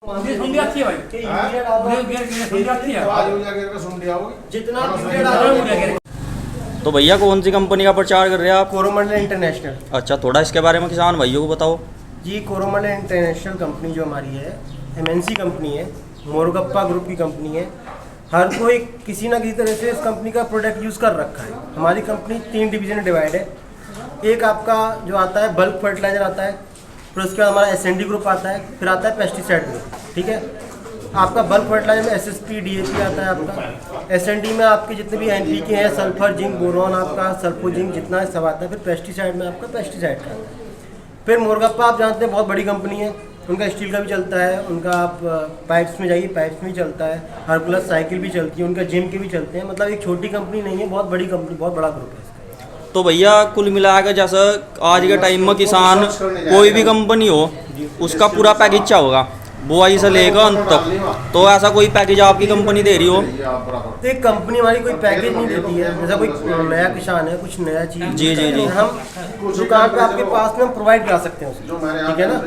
सुंडी अच्छी है भाई, जितना तो भैया कौन सी कंपनी का प्रचार कर रहे हैं आप? कोरोमंडल इंटरनेशनल। अच्छा, थोड़ा इसके बारे में किसान भाइयों को बताओ। जी, कोरोमंडल इंटरनेशनल कंपनी जो हमारी है एमएनसी कंपनी है, मोरगप्पा ग्रुप की कंपनी है। हर कोई किसी ना किसी तरह से इस कंपनी का प्रोडक्ट यूज़ कर रखा है। हमारी कंपनी 3 डिवीजन में डिवाइड है। एक आपका जो आता है बल्क फर्टिलाइजर आता है, फिर उसके बाद हमारा एसएनडी ग्रुप आता है, फिर आता है पेस्टिसाइड ग्रुप। ठीक है, आपका बल्क फर्टिलाइजर में एसएसपी डीएपी आता है आपका। एसएनडी में आपके जितने भी एनपीके हैं, सल्फर, जिंक, बोरॉन, आपका सल्फो जिंक जितना सब आता है। फिर पेस्टिसाइड में आपका पेस्टिसाइड का आता है। फिर मोरगप्पा आप जानते हैं बहुत बड़ी कंपनी है, उनका स्टील का भी चलता है, उनका आप पाइप्स में जाइए पाइप्स में भी चलता है, हरकुलस साइकिल भी चलती है, उनका जिम के भी चलते हैं। मतलब एक छोटी कंपनी नहीं है, बहुत बड़ी कंपनी, बहुत बड़ा ग्रुप है इसका। तो भैया कुल मिलाकर जैसा आज के टाइम में किसान कोई भी कंपनी हो उसका पूरा पैकेज क्या होगा, बुआई से लेकर अंत तक, तो ऐसा कोई पैकेज आपकी कंपनी दे रही हो? तो एक कंपनी हमारी कोई पैकेज नहीं देती है। जैसा कोई नया किसान है, कुछ नया चीज़ जी, हम दुकान पे आपके पास में हम प्रोवाइड करा सकते हैं उसको, ठीक है ना।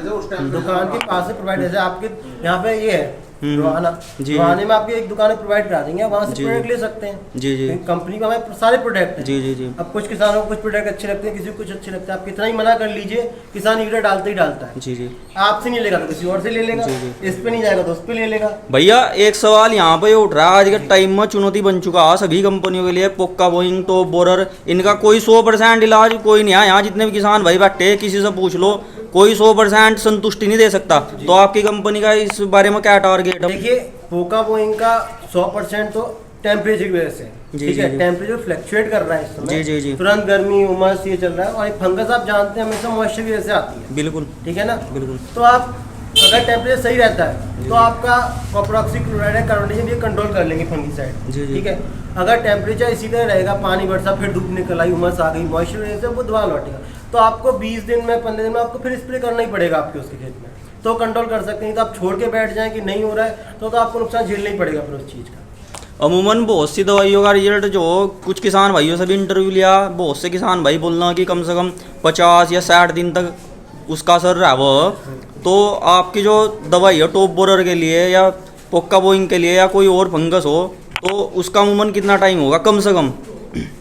दुकान के पास से प्रोवाइड, जैसे आपके यहाँ पे ये है रोहाना, रोहाने में आपके एक दुकान प्रोवाइड करा देंगे, वहाँ से प्रोडक्ट ले सकते हैं। जी, कंपनी का हमें सारे प्रोडक्ट हैं। जी। अब कुछ किसानों को कुछ प्रोडक्ट अच्छे लगते हैं, किसी को कुछ अच्छे लगते हैं। आप कितना ही मना कर लीजिए, किसान यूरिया डालते ही डालता है। जी। आपसे नहीं लेगा तो किसी और से ले लेगा, इस पे नहीं जाएगा तो उस पे ले लेगा। भैया एक सवाल यहाँ पे उठ रहा है, आज के टाइम में चुनौती बन चुका है सभी कंपनियों के लिए, पोक्का, बोइंग, टॉप बोरर, इनका कोई 100% इलाज कोई नहीं है। यहाँ जितने भी किसान भाई बैठे किसी से पूछ लो, कोई 100% संतुष्टि नहीं दे सकता। तो आपकी कंपनी का इस बारे में क्या टारगेट है? देखिए, पोका बोइंग का 100% तो टेम्परेचर की वजह से, ठीक है। टेम्परेचर फ्लक्चुएट कर रहा है इस समय। जी। तुरंत गर्मी उमस ये चल रहा है, और ये फंगस आप जानते हैं हमेशा मॉइस्चर की वजह से आती है। बिल्कुल, ठीक है ना। बिल्कुल। तो आप अगर टेम्परेचर सही रहता है तो आपका कॉपरऑक्सी क्लोराइड है, कार्बोनेशन भी कंट्रोल कर लेंगे फंगीसाइड, ठीक है। अगर टेम्परेचर इसी तरह रहेगा, पानी बरसा, फिर धूप निकल आई, उमस आ गई, मॉइस्चर की वजह से वो दोबारा लौटेगा, तो आपको 20 दिन में 15 दिन में आपको फिर स्प्रे करना ही पड़ेगा आपके उसके खेत में, तो कंट्रोल कर सकते हैं। तो आप छोड़ के बैठ जाएं कि नहीं हो रहा है तो आपको नुकसान झेलना ही पड़ेगा फिर उस चीज़ का। अमूमन बहुत सी दवाइयों का रिजल्ट जो कुछ किसान भाइयों से भी इंटरव्यू लिया, बहुत से किसान भाई बोलना कि कम से कम 50 या 60 दिन तक उसका असर रहा वो। तो आपकी जो दवाई है टॉप बोरर के लिए या पोक्का बोइंग के लिए या कोई और फंगस हो, तो उसका अमूमन कितना टाइम होगा कम से कम?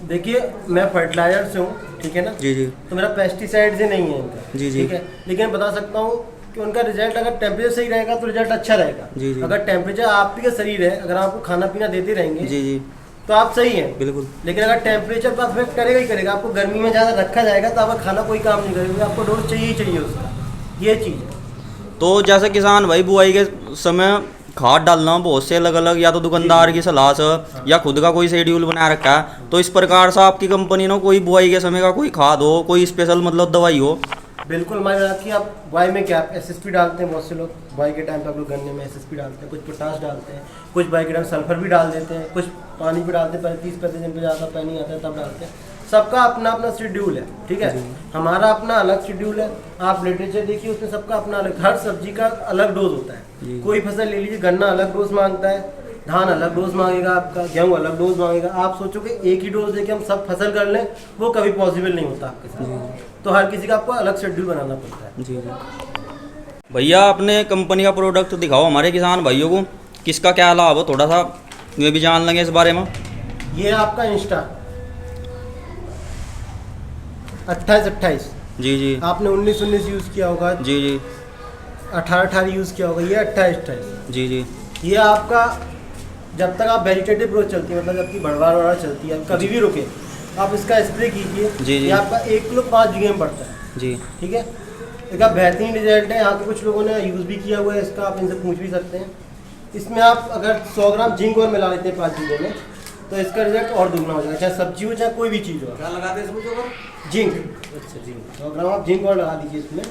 देखिए, मैं फर्टिलाइजर से हूँ, ठीक है ना। जी। तो मेरा पेस्टिसाइड से नहीं है इनका, जी, ठीक है। लेकिन बता सकता हूँ कि उनका रिजल्ट अगर टेम्परेचर सही रहेगा तो रिजल्ट अच्छा रहेगा। जी। अगर टेम्परेचर आपकी का शरीर है, अगर आपको खाना पीना देते रहेंगे, जी, तो आप सही हैं, बिल्कुल। लेकिन अगर टेम्परेचर पर अफेक्ट करेगा ही करेगा, आपको गर्मी में ज़्यादा रखा जाएगा तो आपका खाना कोई काम नहीं करेगा, आपको डोज चाहिए ही चाहिए उसका, ये चीज़ है। तो जैसे किसान भाई बुआई के समय खाद डालना बहुत से अलग अलग, या तो दुकानदार की सलाह से या खुद का कोई शेड्यूल बना रखा है, तो इस प्रकार से आपकी कंपनी ने कोई बुआई के समय का कोई खाद हो, कोई स्पेशल मतलब दवाई हो? बिल्कुल, हमारे यहाँ की आप बुआई में क्या एसएसपी डालते हैं, बहुत से लोग बुआई के टाइम पे आप लोग गन्ने में एसएसपी डालते हैं, कुछ पोटाश डालते हैं, कुछ बुआई के टाइम सल्फर भी डाल देते हैं, कुछ पानी भी डालते हैं, 30-35 दिन पे ज़्यादा पानी आता है तब डालते हैं। सबका अपना अपना शेड्यूल है, ठीक है। हमारा अपना अलग शेड्यूल है। आप लिटरेचर देखिए, उसमें सबका अपना अलग, हर सब्जी का अलग डोज होता है। कोई फसल ले लीजिए, गन्ना अलग डोज मांगता है, धान अलग डोज मांगेगा, आपका गेहूँ अलग डोज मांगेगा। आप सोचो कि एक ही डोज देके हम सब फसल कर लें, वो कभी पॉसिबल नहीं होता आपके साथ। तो हर किसी का आपको अलग शेड्यूल बनाना पड़ता है। जी। भैया अपने कंपनी का प्रोडक्ट दिखाओ हमारे किसान भाइयों को, किसका क्या लाभ हो, थोड़ा सा वे भी जान लेंगे इस बारे में। ये आपका इंस्टा 28-28, जी। आपने 19-19 यूज़ किया होगा, जी। 18-18 यूज़ किया होगा, ये 28-28, जी। ये आपका जब तक आप वेजिटेटिव ग्रोथ चलती है, मतलब जबकि बढ़वार चलती है, कभी भी रुके आप इसका स्प्रे कीजिए, जी। ये आपका 1 किलो 5 बीघे में पड़ता है, जी, ठीक है। इसका बेहतरीन रिजल्ट है। यहाँ के कुछ लोगों ने यूज़ भी किया हुआ है इसका, आप इनसे पूछ भी सकते हैं। इसमें आप अगर 100 ग्राम जिंक और मिला लेते हैं 5 बीघे में, तो इसका रिजल्ट और दुगना हो जाएगा, चाहे सब्जी हो चाहे कोई भी चीज़ हो। क्या लगाते हैं इसमें? जिंक। अच्छा, जिंक 100 ग्राम आप जिंक और लगा दीजिए इसमें,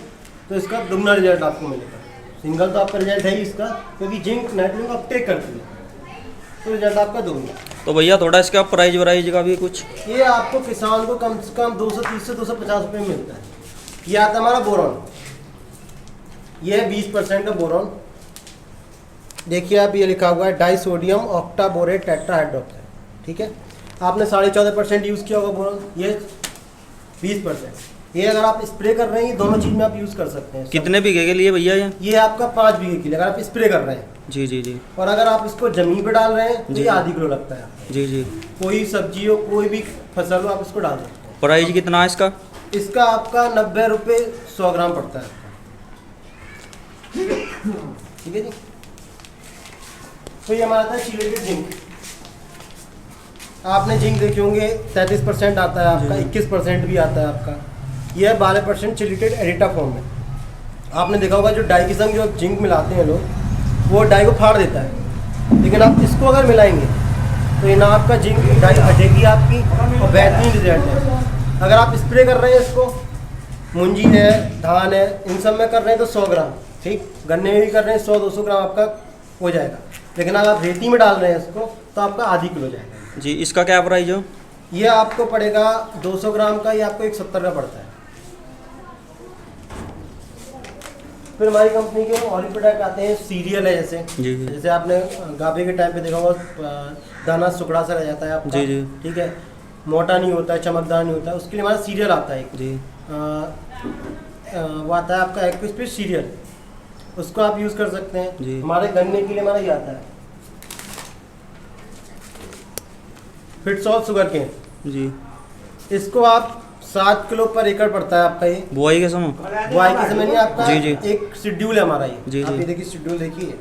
तो इसका दुगना रिजल्ट आपको मिलेगा। सिंगल तो आपका रिजल्ट है ही इसका, क्योंकि जिंक नाइट्रोजन को अपटेक करती है, तो रिजल्ट आपका दुगना। तो भैया थोड़ा इसका प्राइस वराइज का भी कुछ? ये आपको किसान को कम से कम 230 से 250 रुपये में मिलता है। ये आता है हमारा बोरॉन, ये है 20% का बोरॉन। देखिए आप, ये लिखा हुआ है डाइसोडियम ऑक्टाबोरेट टेट्राहाइड्रोक्साइड, ठीक है। आपने 14.5% यूज़ किया होगा बोरॉन, ये 20%। ये अगर आप स्प्रे कर रहे हैं, ये दोनों चीज़ में आप यूज़ कर सकते हैं। कितने बीघे के लिए भैया ये आपका 5 बीघे के लिए अगर आप स्प्रे कर रहे हैं, जी जी जी और अगर आप इसको ज़मीन पे डाल रहे हैं तो जी। ये आधी किलो लगता है आपको। जी जी। कोई सब्जी हो, कोई भी फसल हो, आप इसको डाल सकते हैं। प्राइस कितना है इसका? इसका आपका 90 रुपये 100 ग्राम पड़ता है आपका। ठीक है जी। तो ये हमारा था चीलेटेड जिंक। आपने जिंक देखे होंगे 33% आता है आपका, 21% भी आता है आपका। ये है 12% चिलेटेड एडिटा फॉर्म में। आपने देखा होगा जो डाई की संग जो जिंक मिलाते हैं लोग, वो डाई को फाड़ देता है, लेकिन आप इसको अगर मिलाएंगे तो ये ना आपका जिंक डाई हटेगी आपकी, और बेहतरीन रिजल्ट है। अगर आप स्प्रे कर रहे हैं इसको, मुंजी है, धान है, इन सब में कर रहे हैं तो 100 ग्राम, ठीक, गन्ने में भी कर रहे हैं 100-200 ग्राम आपका हो जाएगा। लेकिन अगर आप रेती में डाल रहे हैं इसको तो आपका आधी किलो जाएगा जी। इसका क्या प्राइस हो? ये आपको पड़ेगा 200 ग्राम का, ये आपको 170 का पड़ता है। फिर हमारी कंपनी के और भी प्रोडक्ट आते हैं, सीरियल है जैसे जी जी। जैसे आपने गाभे के टाइम पे देखा होगा, दाना सुकड़ा सा रह जाता है आपका, जी जी। ठीक है, मोटा नहीं होता है, चमकदार नहीं होता है, उसके लिए हमारा सीरियल आता है एक। जी वो आता है आपका एक्विस्पीड सीरियल, उसको आप यूज़ कर सकते हैं। जी। हमारे गन्ने के लिए हमारा ये आता है फिट सॉल्ट शुगर केन, जी। इसको आप 7 किलो पर एकड़ पड़ता है आपका। ये बुआई के समय? बुआई के समय नहीं आपका, जी, जी। एक शेड्यूल है हमारा ये। जी, आप जी। ये देखिए शेड्यूल देखिए,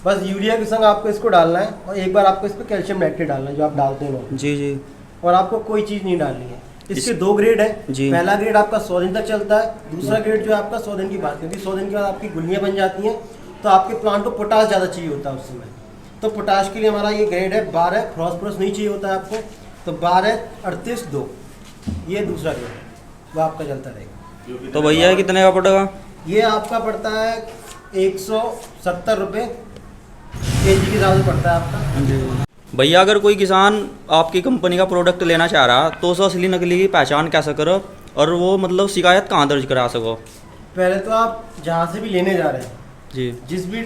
बस यूरिया के संग आपको इसको डालना है, और एक बार आपको इस पर कैल्शियम नाइट्रेट डालना है जो आप डालते हैं लोग। जी जी। और आपको कोई चीज़ नहीं डालनी है। इसके 2 ग्रेड है। जी। पहला ग्रेड आपका 100 दिन तक चलता है, दूसरा ग्रेड जो है आपका 100 दिन की बात, क्योंकि 100 दिन के बाद आपकी गुल्लियाँ बन जाती हैं, तो आपके प्लांट को पोटाश ज़्यादा चाहिए होता है उस समय। तो पोटाश के लिए हमारा ये ग्रेड है 12, फॉस्फोरस नहीं चाहिए होता है आपको, तो 12-38-2 ये दूसरा ग्रेड है, वो आपका चलता रहेगा। तो भैया ये कितने का पड़ेगा? ये आपका पड़ता है 170 रुपये केजी के हिसाब से पड़ता है आपका। जी। भैया अगर कोई किसान आपकी कंपनी का प्रोडक्ट लेना चाह रहा तो उसे असली नकली की पहचान कैसे करो, और वो मतलब शिकायत कहाँ दर्ज करा सको? पहले तो आप जहाँ से भी लेने जा रहे हैं, जी जिस भी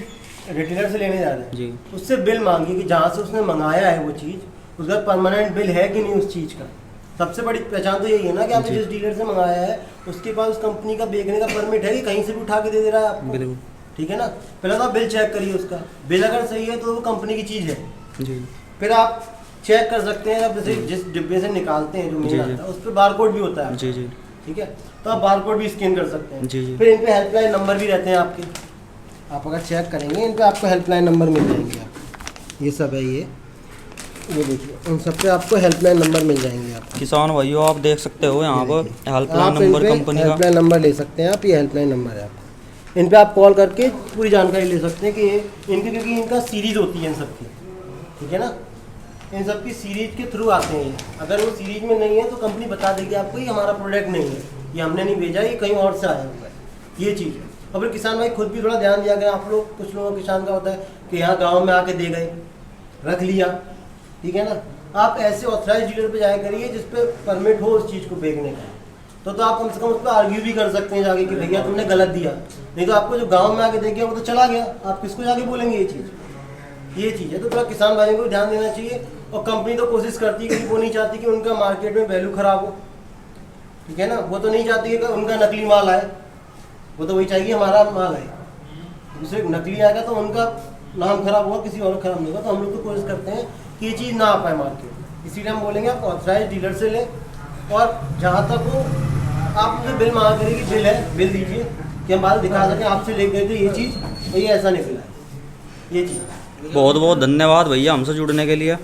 रिटेलर से लेने जा रहे हैं, जी। उससे बिल मांगिए कि जहाँ से उसने मंगाया है वो चीज़, उसका परमानेंट बिल है कि नहीं उस चीज़ का। सबसे बड़ी पहचान तो यही है ना कि आपने जी। जिस डीलर से मंगाया है उसके पास उस कंपनी का बेचने का परमिट है कि कहीं से भी उठा के दे दे रहा है आपको। बिल्कुल। ठीक है ना। पहले तो आप बिल चेक करिए उसका, बिल अगर सही है तो वो कंपनी की चीज़ है। जी फिर आप चेक कर सकते हैं, जब जैसे जिस डिब्बे से निकालते हैं जो जी, मेन जी। आता है उस पर बारकोड भी होता है। जी जी। ठीक है, तो आप बारकोड भी स्कैन कर सकते हैं। जी, जी। फिर इन पे हेल्पलाइन नंबर भी रहते हैं आपके, आप अगर चेक करेंगे इन पे आपको हेल्पलाइन नंबर मिल जाएंगे। आप ये सब है, ये देखिए, उन सब पे आपको हेल्पलाइन नंबर मिल जाएंगे। आप किसान भाइयों आप देख सकते हो यहाँ पर हेल्पलाइन आप इन नंबर पे कंपनी का। हेल्पलाइन नंबर ले सकते हैं आप, ये हेल्पलाइन नंबर है आपका। इन पे आप कॉल करके पूरी जानकारी ले सकते हैं कि ये इनकी, क्योंकि इनका सीरीज़ होती है इन सब की, ठीक है ना, इन सब की सीरीज के थ्रू आते हैं ये। अगर वो सीरीज में नहीं है तो कंपनी बता देगी आपको ये हमारा प्रोडक्ट नहीं है, ये हमने नहीं भेजा, ये कहीं और से आया हुआ है, ये चीज़ है। और फिर किसान भाई खुद भी थोड़ा ध्यान दिया गया। आप लोग, कुछ लोगों किसान का होता है कि यहाँ गाँव में आके दे गए, रख लिया, ठीक है ना। आप ऐसे ऑथराइज डीलर पे जाया करिए जिस पे परमिट हो उस चीज़ को बेचने का, तो आप कम से कम उस पर आर्ग्यू भी कर सकते हैं जाके कि भैया तुमने गलत दिया। नहीं तो आपको जो गांव में आके दे गया वो तो चला गया, आप किसको जाके बोलेंगे ये चीज़ है। तो थोड़ा किसान भाइयों को ध्यान देना चाहिए। और कंपनी तो कोशिश करती है कि वो नहीं चाहती कि उनका मार्केट में वैल्यू खराब हो, ठीक है ना। वो तो नहीं चाहती है कि उनका नकली माल आए, वो तो वही चाहिए हमारा माल आए। दूसरे नकली आएगा तो उनका नाम खराब होगा, किसी और खराब नहीं होगा। तो हम लोग तो कोशिश करते हैं कि ये चीज़ ना आ पाए मार्केट, इसीलिए हम बोलेंगे आप ऑथराइज डीलर से लें। और जहाँ तक हो आप मुझे बिल मांगा करिए कि बिल है, बिल दीजिए कि हम बात दिखा सकें आपसे ले गए थे ये चीज़, तो ये ऐसा निकला है, ये चीज़। बहुत बहुत धन्यवाद भैया हमसे जुड़ने के लिए।